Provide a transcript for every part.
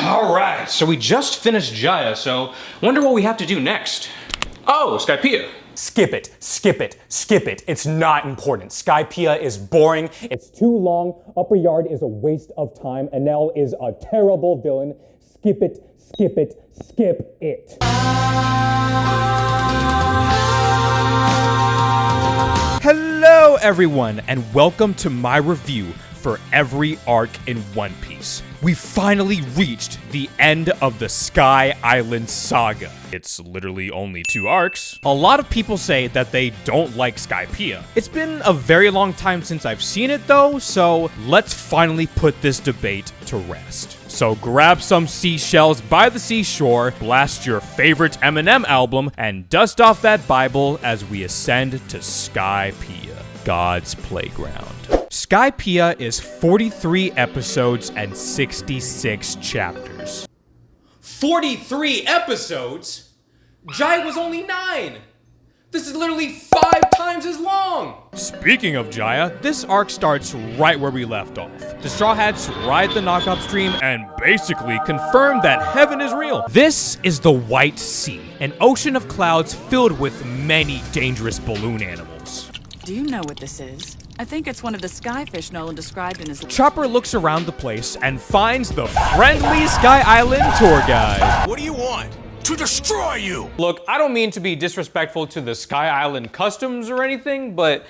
Alright, so we just finished Jaya, so wonder what we have to do next. Oh, Skypiea. Skip it, skip it, skip it. It's not important. Skypiea is boring, it's too long, Upperyard is a waste of time, Enel is a terrible villain. Skip it, skip it, skip it. Hello everyone, and welcome to my review for every arc in One Piece. We finally reached the end of the Sky Island saga. It's literally only 2 arcs. A lot of people say that they don't like Skypiea. It's been a very long time since I've seen it though, so let's finally put this debate to rest. So grab some seashells by the seashore, blast your favorite Eminem album, and dust off that Bible as we ascend to Skypiea, God's playground. Skypiea is 43 episodes and 66 chapters. 43 episodes? Jaya was only 9! This is literally 5 times as long! Speaking of Jaya, this arc starts right where we left off. The Straw Hats ride the knockup stream and basically confirm that heaven is real. This is the White Sea, an ocean of clouds filled with many dangerous balloon animals. Do you know what this is? I think it's one of the skyfish Noland described in his... Chopper looks around the place and finds the friendly Sky Island tour guide. What do you want? To destroy you! Look, I don't mean to be disrespectful to the Sky Island customs or anything, but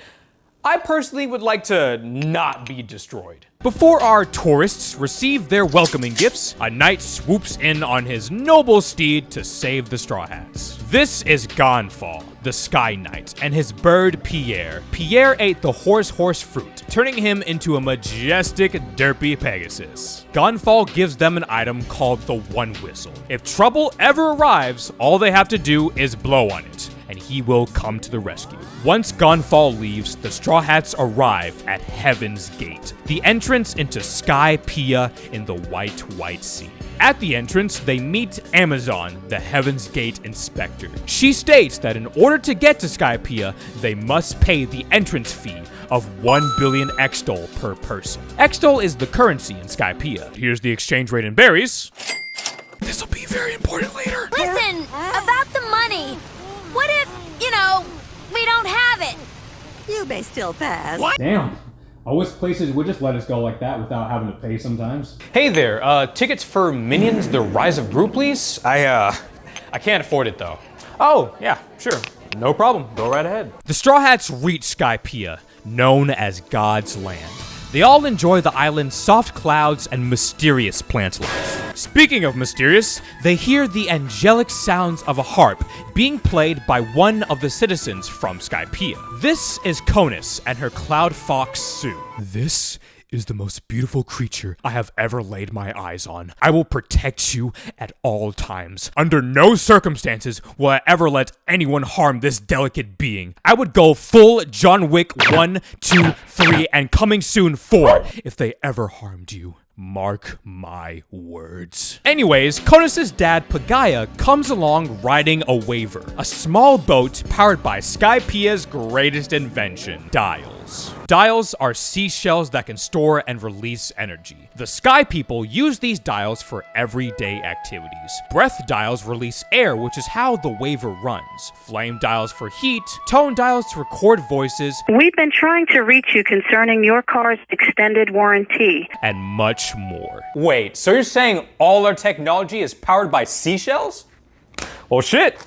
I personally would like to not be destroyed. Before our tourists receive their welcoming gifts, a knight swoops in on his noble steed to save the Straw Hats. This is Gonfall, the Sky Knight, and his bird Pierre. Pierre ate the horse fruit, turning him into a majestic derpy Pegasus. Gonfall gives them an item called the One Whistle. If trouble ever arrives, all they have to do is blow on it, and he will come to the rescue. Once Gonfall leaves, the Straw Hats arrive at Heaven's Gate, the entrance into Skypiea in the White Sea. At the entrance, they meet Amazon, the Heaven's Gate inspector. She states that in order to get to Skypiea, they must pay the entrance fee of 1 billion Extol per person. Extol is the currency in Skypiea. Here's the exchange rate in berries. This will be very important later. Listen, about the money. What if, we don't have it? You may still pass. What? Damn. I wish places would just let us go like that without having to pay sometimes. Hey there, tickets for Minions: The Rise of Gru, please? I can't afford it though. Oh, yeah, sure. No problem. Go right ahead. The Straw Hats reach Skypiea, known as God's Land. They all enjoy the island's soft clouds and mysterious plant life. Speaking of mysterious, they hear the angelic sounds of a harp being played by one of the citizens from Skypiea. This is Conus and her cloud fox Sue. This is the most beautiful creature I have ever laid my eyes on. I will protect you at all times. Under no circumstances will I ever let anyone harm this delicate being. I would go full John Wick 1, 2, 3, and coming soon 4 if they ever harmed you. Mark my words. Anyways, Conus's dad Pagaya comes along riding a waver, a small boat powered by Skypiea's greatest invention, dials. Dials are seashells that can store and release energy. The Sky People use these dials for everyday activities. Breath dials release air, which is how the waver runs. Flame dials for heat, tone dials to record voices. We've been trying to reach you concerning your car's extended warranty. And much more. Wait, so you're saying all our technology is powered by seashells? Well, shit.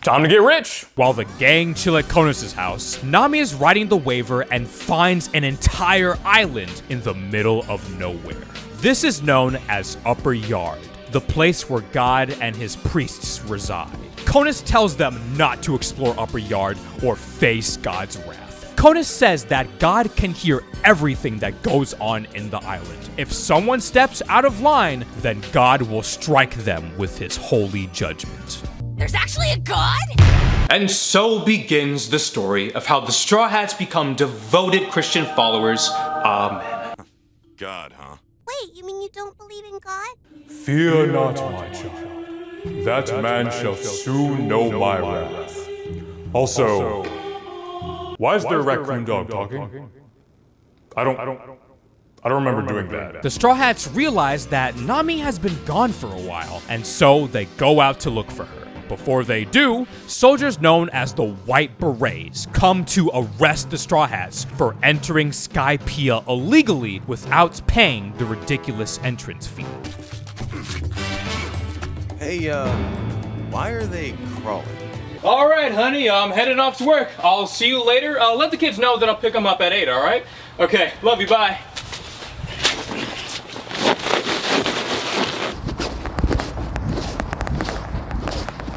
Time to get rich. While the gang chill at Conus's house, Nami is riding the waver and finds an entire island in the middle of nowhere. This is known as Upperyard, the place where God and his priests reside. Conus tells them not to explore Upperyard or face God's wrath. Conus says that God can hear everything that goes on in the island. If someone steps out of line, then God will strike them with his holy judgment. There's actually a god? And so begins the story of how the Straw Hats become devoted Christian followers. Amen. God, huh? Wait, you mean you don't believe in God? Fear not, my child. That man shall soon know my wrath. Also, why is there a raccoon dog talking? I don't I don't remember doing that. The Straw Hats realize that Nami has been gone for a while, and so they go out to look for her. Before they do, soldiers known as the White Berets come to arrest the Straw Hats for entering Skypiea illegally without paying the ridiculous entrance fee. Hey, why are they crawling? All right, honey, I'm heading off to work. I'll see you later. Let the kids know that I'll pick them up at 8, all right? Okay, love you, bye.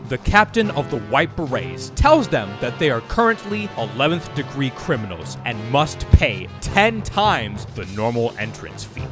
The captain of the White Berets tells them that they are currently 11th degree criminals and must pay 10 times the normal entrance fee.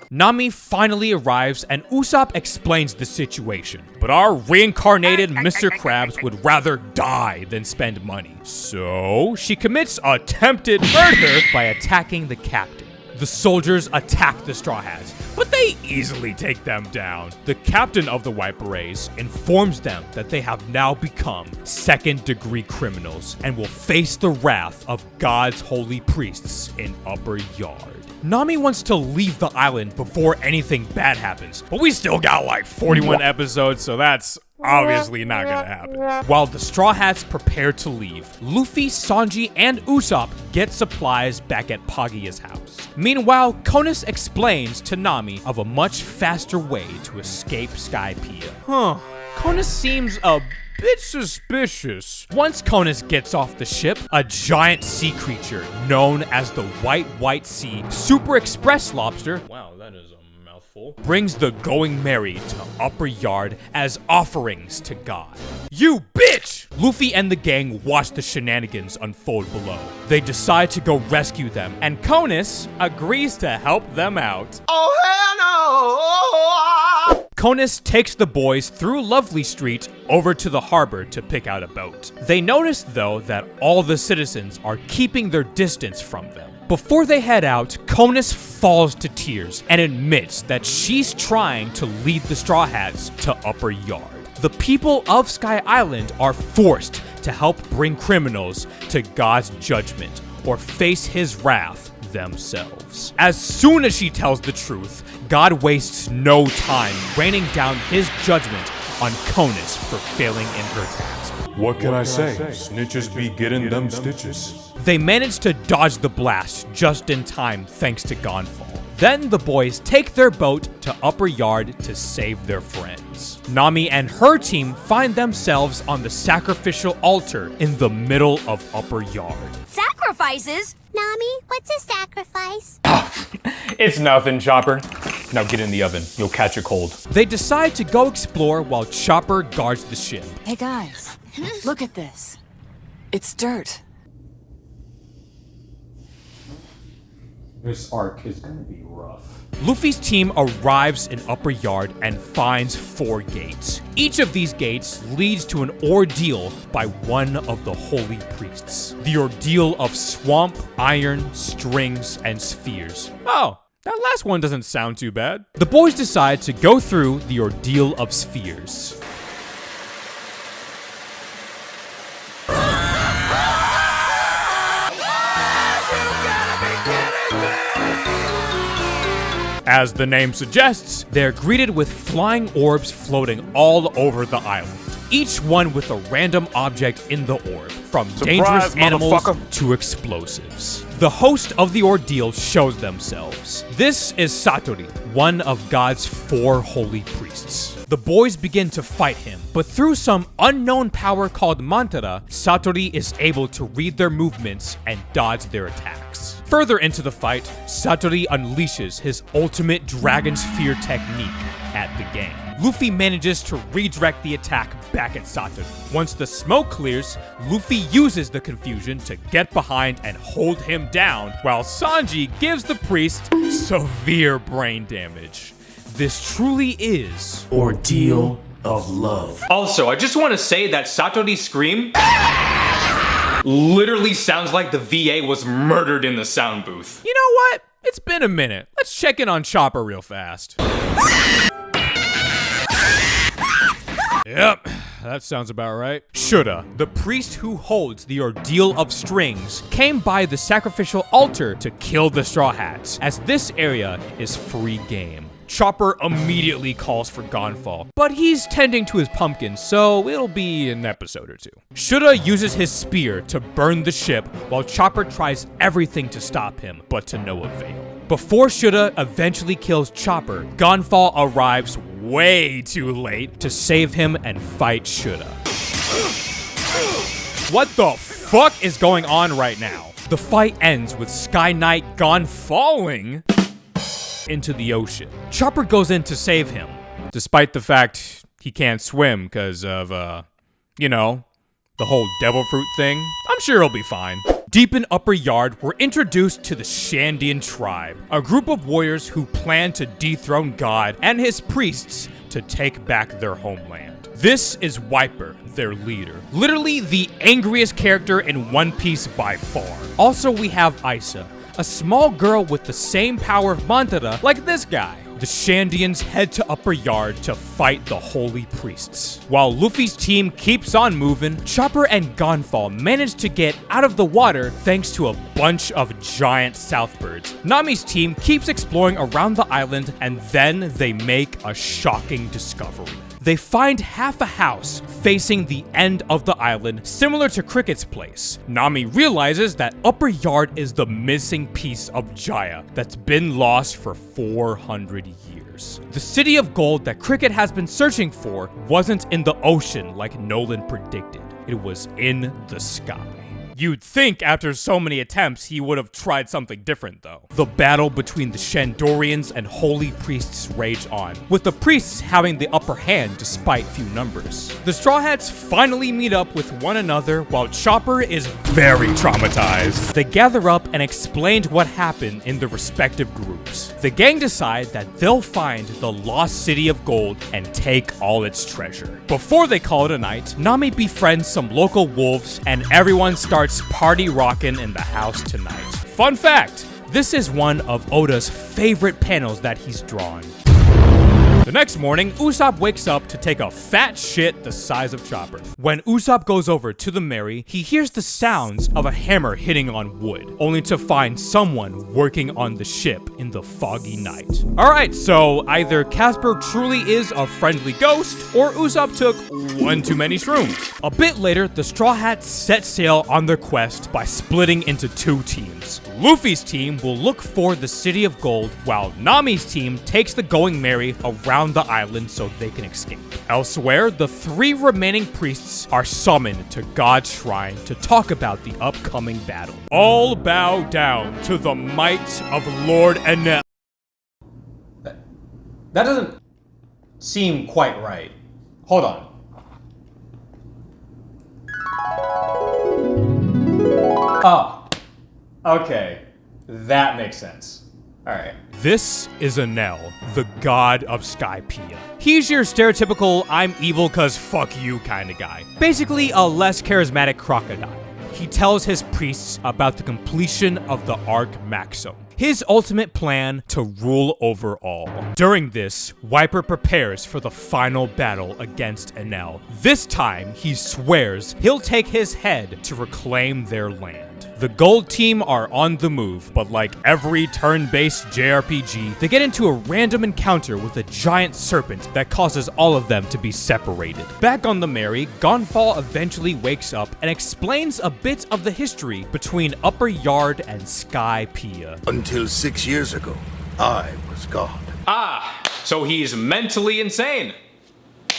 Nami finally arrives and Usopp explains the situation, but our reincarnated Mr. Krabs would rather die than spend money. So she commits attempted murder by attacking the captain. The soldiers attack the Straw Hats, but they easily take them down. The captain of the White Berets informs them that they have now become 2nd degree criminals and will face the wrath of God's holy priests in Upper Yard. Nami wants to leave the island before anything bad happens, but we still got like 41 episodes, so that's obviously not gonna happen. While the Straw Hats prepare to leave, Luffy, Sanji, and Usopp get supplies back at Paggia's house. Meanwhile, Konis explains to Nami of a much faster way to escape Skypiea. Konis seems a bit suspicious. Once Konis gets off the ship, a giant sea creature known as the White Sea Super Express Lobster, wow, that is a mouthful, brings the Going Merry to Upper Yard as offerings to God. You bitch! Luffy and the gang watch the shenanigans unfold below. They decide to go rescue them, and Konis agrees to help them out. Oh, hell no! Konis takes the boys through Lovely Street over to the harbor to pick out a boat. They notice, though, that all the citizens are keeping their distance from them. Before they head out, Konis falls to tears and admits that she's trying to lead the Straw Hats to Upper Yard. The people of Sky Island are forced to help bring criminals to God's judgment or face his wrath themselves. As soon as she tells the truth, God wastes no time raining down his judgment on Konis for failing in her task. What can I say? Snitches be getting them stitches. They manage to dodge the blast just in time thanks to Gonfall. Then the boys take their boat to Upper Yard to save their friends. Nami and her team find themselves on the sacrificial altar in the middle of Upper Yard. Sacrifices? Nami, what's a sacrifice? It's nothing, Chopper. Now get in the oven. You'll catch a cold. They decide to go explore while Chopper guards the ship. Hey guys, look at this. It's dirt. This arc is gonna be rough. Luffy's team arrives in Upper Yard and finds 4 gates. Each of these gates leads to an ordeal by one of the holy priests. The ordeal of swamp, iron, strings, and spheres. Oh, that last one doesn't sound too bad. The boys decide to go through the ordeal of spheres. As the name suggests, they're greeted with flying orbs floating all over the island, each one with a random object in the orb, from dangerous animals to explosives. The host of the ordeal shows themselves. This is Satori, one of God's 4 holy priests. The boys begin to fight him, but through some unknown power called mantra, Satori is able to read their movements and dodge their attacks. Further into the fight, Satori unleashes his ultimate Dragon Sphere technique at the gang. Luffy manages to redirect the attack back at Satori. Once the smoke clears, Luffy uses the confusion to get behind and hold him down, while Sanji gives the priest severe brain damage. This truly is Ordeal of Love. Also, I just want to say that Satori's scream literally sounds like the VA was murdered in the sound booth. You know what? It's been a minute. Let's check in on Chopper real fast. Yep, That sounds about right. Shoulda, the priest who holds the Ordeal of Strings, came by the sacrificial altar to kill the Straw Hats, as this area is free game. Chopper immediately calls for Gonfall, but he's tending to his pumpkin, so it'll be an episode or two. Shoulda uses his spear to burn the ship, while Chopper tries everything to stop him, but to no avail. Before Shoulda eventually kills Chopper, Gonfall arrives way too late to save him and fight Shoulda. What the fuck is going on right now? The fight ends with Sky Knight Gonfalling into the ocean. Chopper goes in to save him, despite the fact he can't swim because of, you know, the whole devil fruit thing. I'm sure he'll be fine. Deep in Upperyard, we're introduced to the Shandian tribe, a group of warriors who plan to dethrone God and his priests to take back their homeland. This is Wiper, their leader. Literally the angriest character in One Piece by far. Also, we have Isa, a small girl with the same power of Montara like this guy. The Shandians head to Upperyard to fight the holy priests. While Luffy's team keeps on moving, Chopper and Gonfall manage to get out of the water thanks to a bunch of giant Southbirds. Nami's team keeps exploring around the island, and then they make a shocking discovery. They find half a house facing the end of the island, similar to Cricket's place. Nami realizes that Upperyard is the missing piece of Jaya that's been lost for 400 years. The city of gold that Cricket has been searching for wasn't in the ocean like Noland predicted. It was in the sky. You'd think after so many attempts he would have tried something different though. The battle between the Shandorians and holy priests rage on, with the priests having the upper hand despite few numbers. The Straw Hats finally meet up with one another while Chopper is very traumatized. They gather up and explain what happened in their respective groups. The gang decide that they'll find the lost city of gold and take all its treasure. Before they call it a night, Nami befriends some local wolves and everyone starts party rockin' in the house tonight. Fun fact, this is one of Oda's favorite panels that he's drawn. The next morning, Usopp wakes up to take a fat shit the size of Chopper. When Usopp goes over to the Mary, he hears the sounds of a hammer hitting on wood, only to find someone working on the ship in the foggy night. Alright, so either Casper truly is a friendly ghost, or Usopp took one too many shrooms. A bit later, the Straw Hats set sail on their quest by splitting into two teams. Luffy's team will look for the City of Gold, while Nami's team takes the Going Merry around the island so they can escape. Elsewhere, the three remaining priests are summoned to God's shrine to talk about the upcoming battle. All bow down to the might of Lord Enel. That doesn't seem quite right. Hold on. Oh, okay. That makes sense. Alright. This is Enel, the God of Skypiea. He's your stereotypical I'm evil cause fuck you kind of guy. Basically a less charismatic crocodile. He tells his priests about the completion of the Arc Maxim, his ultimate plan to rule over all. During this, Wiper prepares for the final battle against Enel. This time, he swears he'll take his head to reclaim their land. The Gold team are on the move, but like every turn-based JRPG, they get into a random encounter with a giant serpent that causes all of them to be separated. Back on the Mary, Gonfall eventually wakes up and explains a bit of the history between Upperyard and Skypiea. Until 6 years ago, I was God. Ah, so he's mentally insane.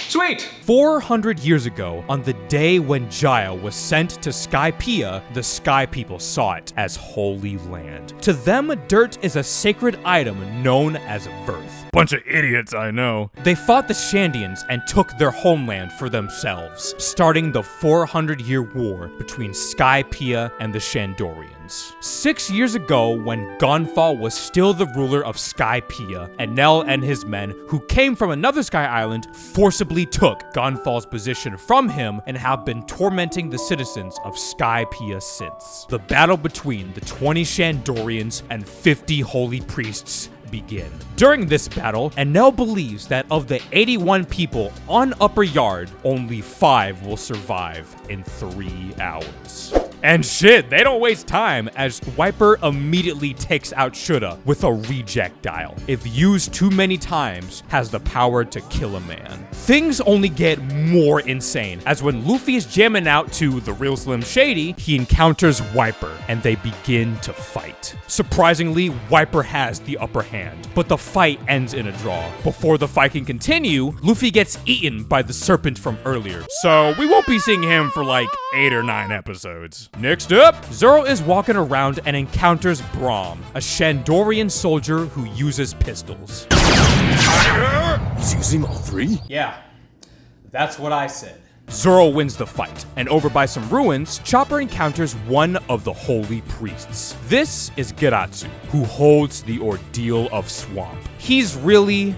Sweet! 400 years ago, on the day when Jaya was sent to Skypiea, the Sky People saw it as holy land. To them, dirt is a sacred item known as Verth. Bunch of idiots, I know. They fought the Shandians and took their homeland for themselves, starting the 400-year war between Skypiea and the Shandorians. 6 years ago, when Gonfall was still the ruler of Skypiea, Enel and his men, who came from another sky island, forcibly took Gonfall's position from him and have been tormenting the citizens of Skypiea since. The battle between the 20 Shandorians and 50 holy priests begin. During this battle, Enel believes that of the 81 people on Upperyard, only 5 will survive in 3 hours. And shit, they don't waste time, as Wiper immediately takes out Shoulda with a reject dial. If used too many times, has the power to kill a man. Things only get more insane, as when Luffy is jamming out to the real Slim Shady, he encounters Wiper, and they begin to fight. Surprisingly, Wiper has the upper hand, but the fight ends in a draw. Before the fight can continue, Luffy gets eaten by the serpent from earlier, so we won't be seeing him for like 8 or 9 episodes. Next up, Zoro is walking around and encounters Braum, a Shandorian soldier who uses pistols. He's using all 3? Yeah, that's what I said. Zoro wins the fight, and over by some ruins, Chopper encounters one of the holy priests. This is Geratsu, who holds the Ordeal of Swamp. He's really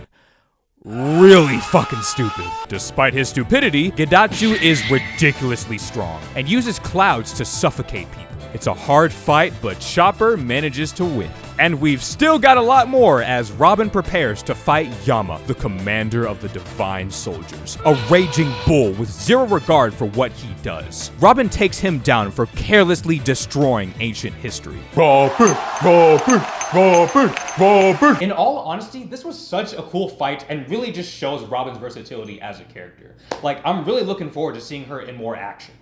fucking stupid. Despite his stupidity, Gedatsu is ridiculously strong and uses clouds to suffocate people. It's a hard fight, but Chopper manages to win. And we've still got a lot more as Robin prepares to fight Yama, the commander of the Divine Soldiers, a raging bull with zero regard for what he does. Robin takes him down for carelessly destroying ancient history. Robin. In all honesty, this was such a cool fight and really just shows Robin's versatility as a character. Like, I'm really looking forward to seeing her in more action.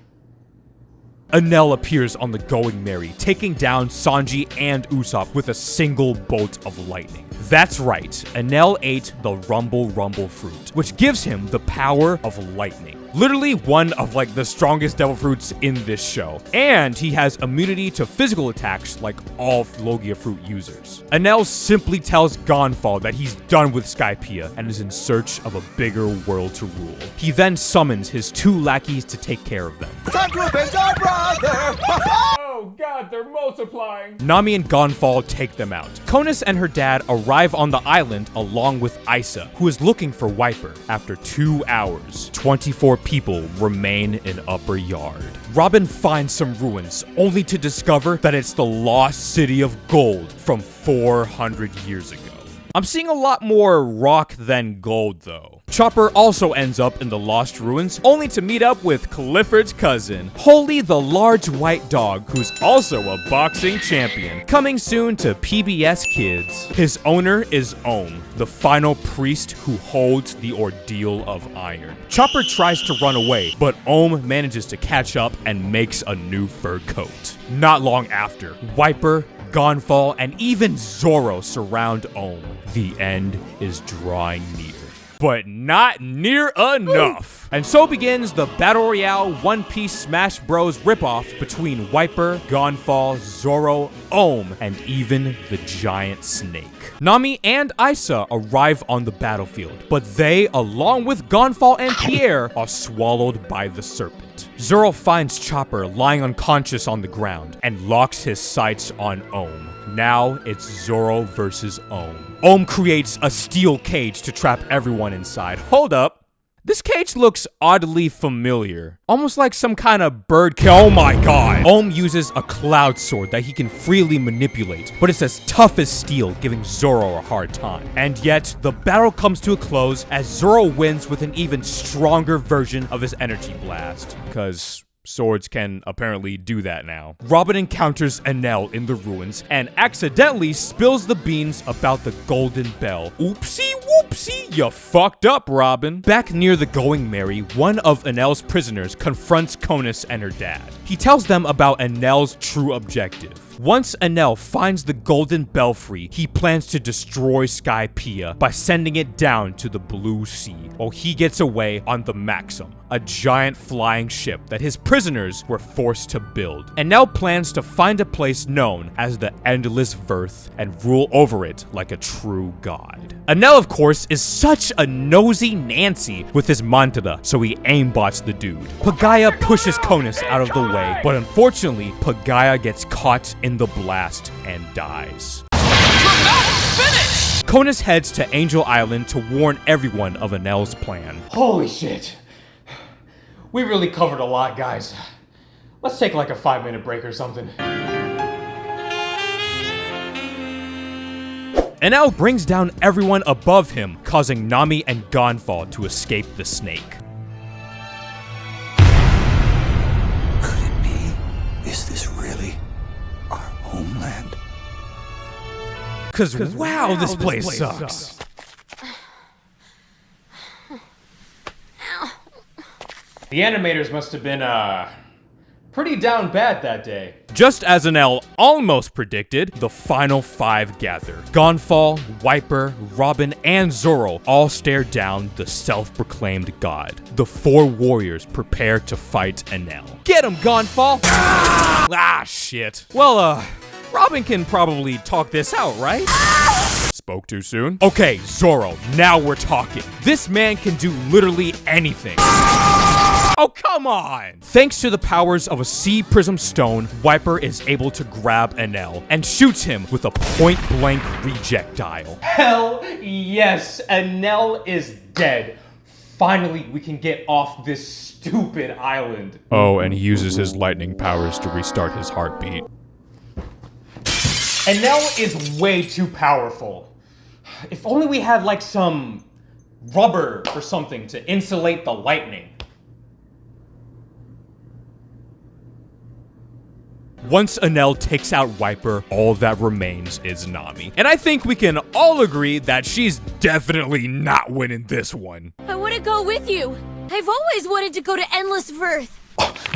Enel appears on the Going Merry, taking down Sanji and Usopp with a single bolt of lightning. That's right, Enel ate the Rumble fruit, which gives him the power of lightning. Literally one of like the strongest devil fruits in this show. And he has immunity to physical attacks like all Logia fruit users. Enel simply tells Gonfall that he's done with Skypiea and is in search of a bigger world to rule. He then summons his 2 lackeys to take care of them. Time to avenge our brother! Oh god, they're multiplying. Nami and Gonfall take them out. Konus and her dad arrive on the island along with Isa, who is looking for Wiper. After 2 hours, 24 people remain in Upperyard. Robin finds some ruins, only to discover that it's the lost city of gold from 400 years ago. I'm seeing a lot more rock than gold, though. Chopper also ends up in the Lost Ruins, only to meet up with Clifford's cousin, Holy the Large White Dog, who's also a boxing champion. Coming soon to PBS Kids. His owner is Ohm, the final priest who holds the Ordeal of Iron. Chopper tries to run away, but Ohm manages to catch up and makes a new fur coat. Not long after, Wiper, Gonfall, and even Zoro surround Ohm. The end is drawing near. But not near enough. And so begins the Battle Royale One Piece Smash Bros. Ripoff between Wiper, Gonfall, Zoro, Ohm, and even the giant snake. Nami and Isa arrive on the battlefield, but they, along with Gonfall and Pierre, are swallowed by the serpent. Zoro finds Chopper lying unconscious on the ground and locks his sights on Ohm. Now it's Zoro versus Ohm. Ohm creates a steel cage to trap everyone inside. Hold up. This cage looks oddly familiar. Almost like some kind of bird kill. Oh my god. Ohm uses a cloud sword that he can freely manipulate, but it's as tough as steel, giving Zoro a hard time. And yet, the battle comes to a close as Zoro wins with an even stronger version of his energy blast. Cause swords can apparently do that now. Robin encounters Enel in the ruins and accidentally spills the beans about the golden bell. Oopsie whoopsie, you fucked up, Robin. Back near the Going Merry, one of Enel's prisoners confronts Konus and her dad. He tells them about Enel's true objective. Once Enel finds the Golden Belfry, he plans to destroy Skypiea by sending it down to the Blue Sea, while he gets away on the Maxim, a giant flying ship that his prisoners were forced to build. Enel plans to find a place known as the Endless Verth and rule over it like a true god. Enel, of course, is such a nosy Nancy with his mantra, so he aimbots the dude. Pagaya pushes Konus out of the way, but unfortunately, Pagaya gets caught in the blast and dies. Konus heads to Angel Island to warn everyone of Enel's plan. Holy shit. We really covered a lot, guys. Let's take like a 5-minute break or something. Enel brings down everyone above him, causing Nami and Gonfall to escape the snake. Could it be? Is this really our homeland? Cause wow, this place sucks. The animators must have been, pretty down bad that day. Just as Enel almost predicted, the final 5 gather. Gonfall, Wiper, Robin, and Zoro all stare down the self-proclaimed god. The 4 warriors prepare to fight Enel. Get him, Gonfall! Ah, shit. Well, Robin can probably talk this out, right? Spoke too soon? Okay, Zoro, now we're talking. This man can do literally anything. Oh, come on! Thanks to the powers of a sea prism stone, Wiper is able to grab Enel and shoots him with a point-blank rejectile. Hell yes, Enel is dead. Finally, we can get off this stupid island. Oh, and he uses his lightning powers to restart his heartbeat. Enel is way too powerful. If only we had like some rubber or something to insulate the lightning. Once Enel takes out Wiper, all that remains is Nami. And I think we can all agree that she's definitely not winning this one. I want to go with you. I've always wanted to go to Endless Verth.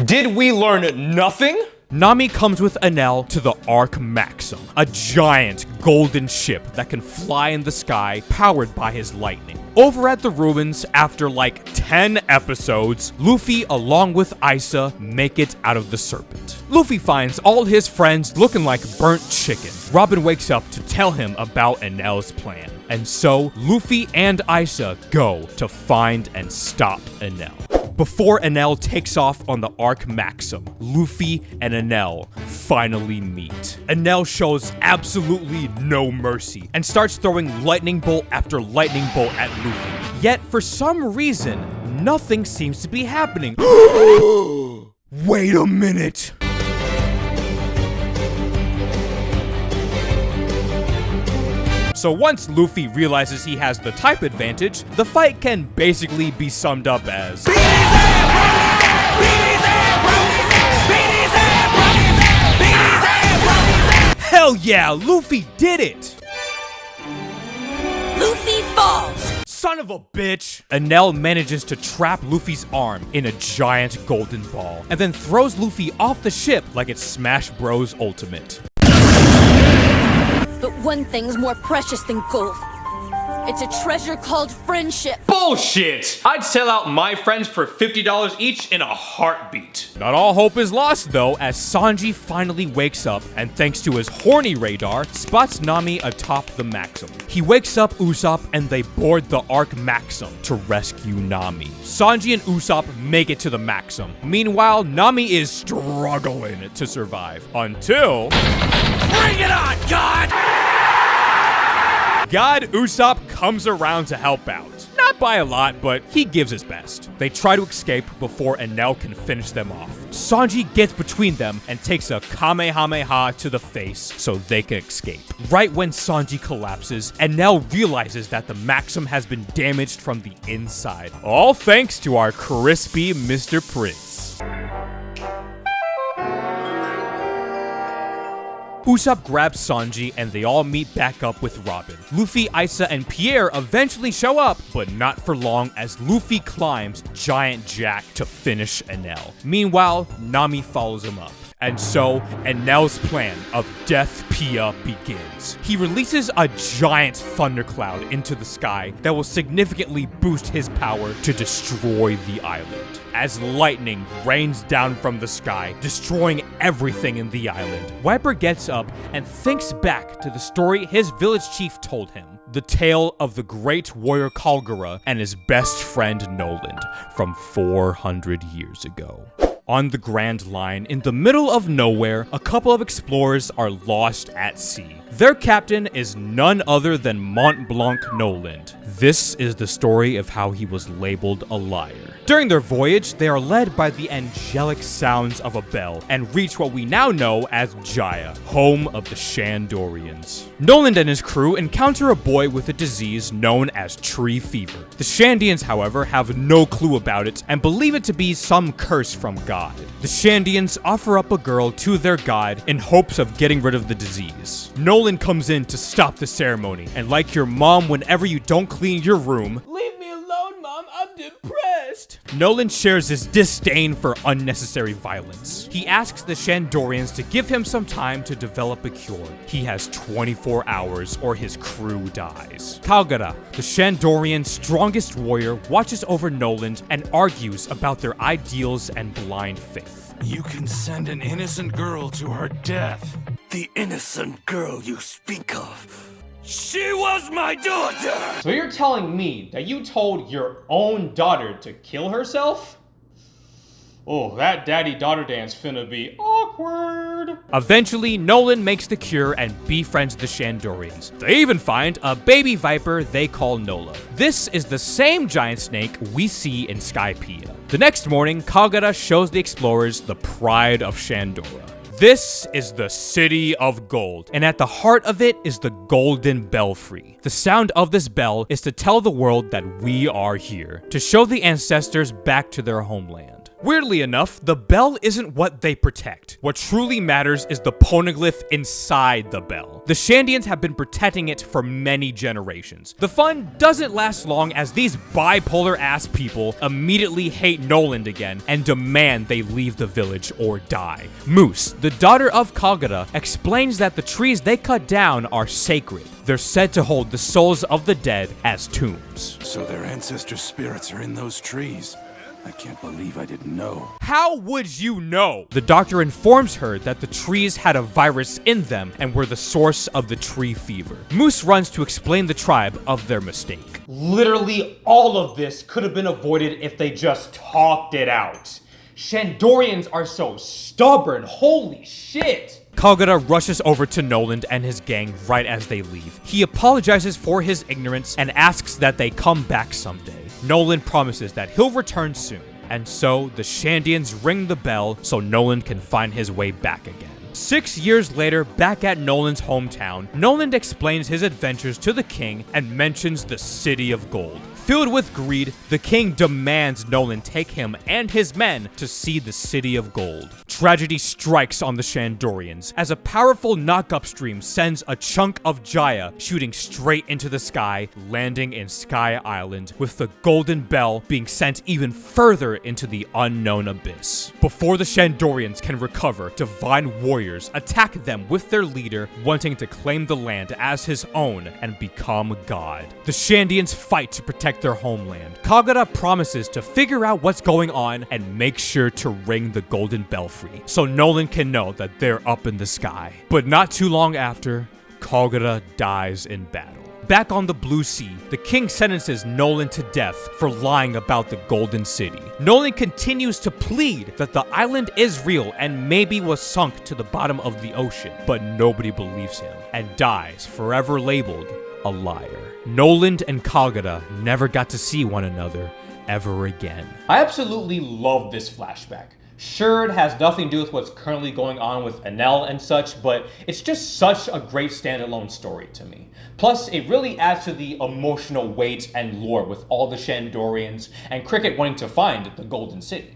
Did we learn nothing? Nami comes with Enel to the Arc Maxim, a giant golden ship that can fly in the sky powered by his lightning. Over at the ruins, after like 10 episodes, Luffy along with Isa make it out of the serpent. Luffy finds all his friends looking like burnt chicken. Robin wakes up to tell him about Enel's plan. And so, Luffy and Isa go to find and stop Enel. Before Enel takes off on the Arc Maxim, Luffy and Enel finally meet. Enel shows absolutely no mercy and starts throwing lightning bolt after lightning bolt at Luffy. Yet, for some reason, nothing seems to be happening. Wait a minute! So once Luffy realizes he has the type advantage, the fight can basically be summed up as hell yeah, Luffy did it! Luffy falls! Son of a bitch! Enel manages to trap Luffy's arm in a giant golden ball, and then throws Luffy off the ship like it's Smash Bros. Ultimate. But one thing's more precious than gold. It's a treasure called friendship. Bullshit! I'd sell out my friends for $50 each in a heartbeat. Not all hope is lost though, as Sanji finally wakes up and thanks to his horny radar, spots Nami atop the Maxim. He wakes up Usopp and they board the Arc Maxim to rescue Nami. Sanji and Usopp make it to the Maxim. Meanwhile, Nami is struggling to survive until... Bring it on, God! God Usopp comes around to help out. Not by a lot, but he gives his best. They try to escape before Enel can finish them off. Sanji gets between them and takes a Kamehameha to the face so they can escape. Right when Sanji collapses, Enel realizes that the Maxim has been damaged from the inside. All thanks to our crispy Mr. Prince. Usopp grabs Sanji and they all meet back up with Robin. Luffy, Isa, and Pierre eventually show up, but not for long as Luffy climbs Giant Jack to finish Enel. Meanwhile, Nami follows him up. And so, Enel's plan of Skypiea begins. He releases a giant thundercloud into the sky that will significantly boost his power to destroy the island. As lightning rains down from the sky, destroying everything in the island, Wiper gets up and thinks back to the story his village chief told him. The tale of the great warrior Kalgara and his best friend Noland from 400 years ago. On the Grand Line, in the middle of nowhere, a couple of explorers are lost at sea. Their captain is none other than Mont Blanc Noland. This is the story of how he was labeled a liar. During their voyage, they are led by the angelic sounds of a bell and reach what we now know as Jaya, home of the Shandorians. Noland and his crew encounter a boy with a disease known as tree fever. The Shandians, however, have no clue about it and believe it to be some curse from God. The Shandians offer up a girl to their god in hopes of getting rid of the disease. Noland comes in to stop the ceremony, and like your mom whenever you don't clean your room, "Leave me alone, Mom, I'm depressed," Noland shares his disdain for unnecessary violence. He asks the Shandorians to give him some time to develop a cure. He has 24 hours or his crew dies. Kalgara, the Shandorian strongest warrior, watches over Noland and argues about their ideals and blind faith. You can send an innocent girl to her death. The innocent girl you speak of. She was my daughter! So you're telling me that you told your own daughter to kill herself? Oh, that daddy-daughter dance finna be awkward. Eventually, Noland makes the cure and befriends the Shandorians. They even find a baby viper they call Nola. This is the same giant snake we see in Skypiea. The next morning, Kalgara shows the explorers the pride of Shandora. This is the City of Gold, and at the heart of it is the Golden Belfry. The sound of this bell is to tell the world that we are here, to show the ancestors back to their homeland. Weirdly enough, the bell isn't what they protect. What truly matters is the poneglyph inside the bell. The Shandians have been protecting it for many generations. The fun doesn't last long as these bipolar-ass people immediately hate Noland again and demand they leave the village or die. Moose, the daughter of Kalgara, explains that the trees they cut down are sacred. They're said to hold the souls of the dead as tombs. So their ancestors' spirits are in those trees. I can't believe I didn't know. How would you know? The doctor informs her that the trees had a virus in them and were the source of the tree fever. Moose runs to explain the tribe of their mistake. Literally all of this could have been avoided if they just talked it out. Shandorians are so stubborn, holy shit! Kalgara rushes over to Noland and his gang right as they leave. He apologizes for his ignorance and asks that they come back someday. Noland promises that he'll return soon, and so the Shandians ring the bell so Noland can find his way back again. 6 years later, back at Noland's hometown, Noland explains his adventures to the king and mentions the City of Gold. Filled with greed, the king demands Noland take him and his men to see the City of Gold. Tragedy strikes on the Shandorians as a powerful knock-up stream sends a chunk of Jaya shooting straight into the sky, landing in Sky Island, with the golden bell being sent even further into the unknown abyss. Before the Shandorians can recover, divine warriors attack them with their leader wanting to claim the land as his own and become God. The Shandians fight to protect their homeland. Kalgara promises to figure out what's going on and make sure to ring the golden belfry so Noland can know that they're up in the sky. But not too long after, Kalgara dies in battle. Back on the Blue Sea, the king sentences Noland to death for lying about the Golden City. Noland continues to plead that the island is real and maybe was sunk to the bottom of the ocean, but nobody believes him and dies forever labeled a liar. Noland and Kalgara never got to see one another ever again. I absolutely love this flashback. Sure, it has nothing to do with what's currently going on with Enel and such, but it's just such a great standalone story to me. Plus, it really adds to the emotional weight and lore with all the Shandorians and Cricket wanting to find the Golden City.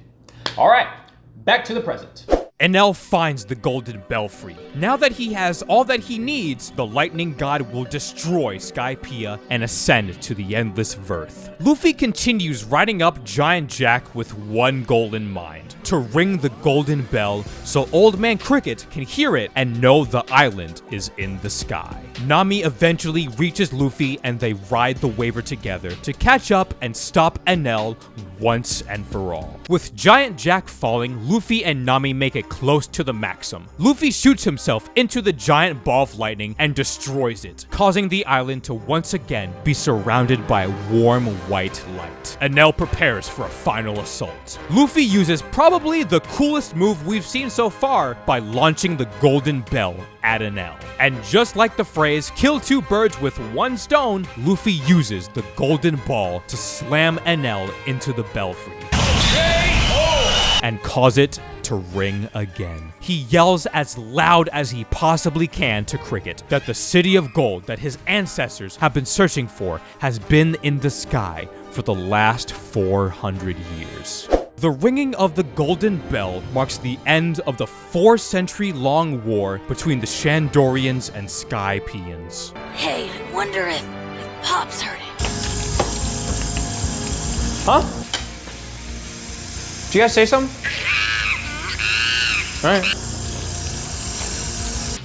Alright, back to the present. Enel finds the Golden Belfry. Now that he has all that he needs, the Lightning God will destroy Skypiea and ascend to the Endless Verth. Luffy continues riding up Giant Jack with one goal in mind: to ring the golden bell so Old Man Cricket can hear it and know the island is in the sky. Nami eventually reaches Luffy and they ride the waver together to catch up and stop Enel once and for all. With Giant Jack falling, Luffy and Nami make it close to the Maxim. Luffy shoots himself into the giant ball of lightning and destroys it, causing the island to once again be surrounded by warm white light. Enel prepares for a final assault. Luffy uses probably the coolest move we've seen so far by launching the golden bell at Enel. And just like the phrase, kill two birds with one stone, Luffy uses the golden ball to slam Enel into the belfry and cause it to ring again. He yells as loud as he possibly can to Cricket that the city of gold that his ancestors have been searching for has been in the sky for the last 400 years. The ringing of the golden bell marks the end of the 4-century-long war between the Shandorians and Skypians. Hey, I wonder if Pop's heard it. Huh? Did you guys say something? Alright.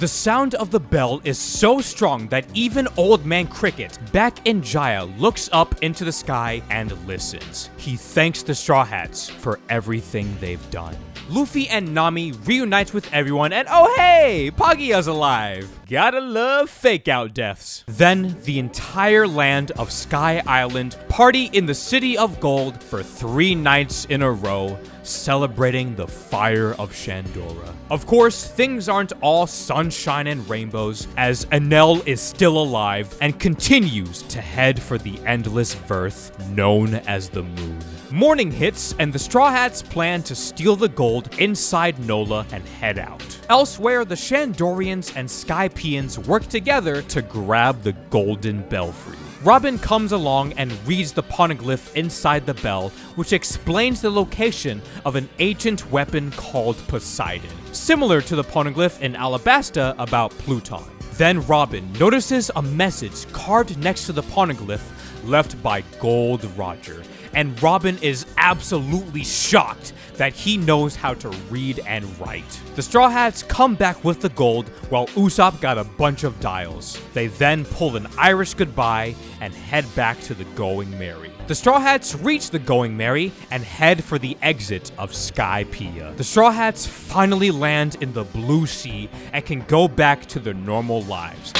The sound of the bell is so strong that even Old Man Cricket, back in Jaya, looks up into the sky and listens. He thanks the Straw Hats for everything they've done. Luffy and Nami reunites with everyone, and oh hey, Pagia's alive! Gotta love fake-out deaths. Then, the entire land of Sky Island party in the City of Gold for 3 nights in a row, celebrating the fire of Shandora. Of course, things aren't all sunshine and rainbows, as Enel is still alive and continues to head for the endless Verth known as the Moon. Morning hits, and the Straw Hats plan to steal the gold inside Nola and head out. Elsewhere, the Shandorians and Skypians work together to grab the golden belfry. Robin comes along and reads the poneglyph inside the bell, which explains the location of an ancient weapon called Poseidon, similar to the poneglyph in Alabasta about Pluton. Then Robin notices a message carved next to the poneglyph left by Gold Roger, and Robin is absolutely shocked that he knows how to read and write. The Straw Hats come back with the gold while Usopp got a bunch of dials. They then pull an Irish goodbye and head back to the Going Merry. The Straw Hats reach the Going Merry and head for the exit of Skypiea. The Straw Hats finally land in the blue sea and can go back to their normal lives.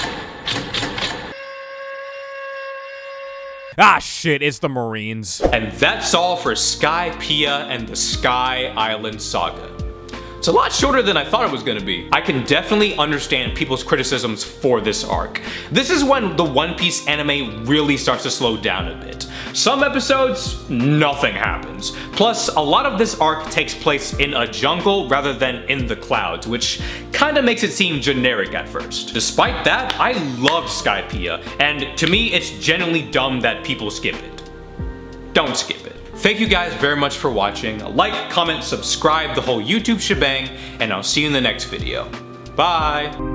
Ah shit, it's the Marines. And that's all for Skypiea and the Sky Island Saga. It's a lot shorter than I thought it was going to be. I can definitely understand people's criticisms for this arc. This is when the One Piece anime really starts to slow down a bit. Some episodes, nothing happens. Plus, a lot of this arc takes place in a jungle rather than in the clouds, which kinda makes it seem generic at first. Despite that, I love Skypiea, and to me, it's genuinely dumb that people skip it. Don't skip it. Thank you guys very much for watching. Like, comment, subscribe, the whole YouTube shebang, and I'll see you in the next video. Bye!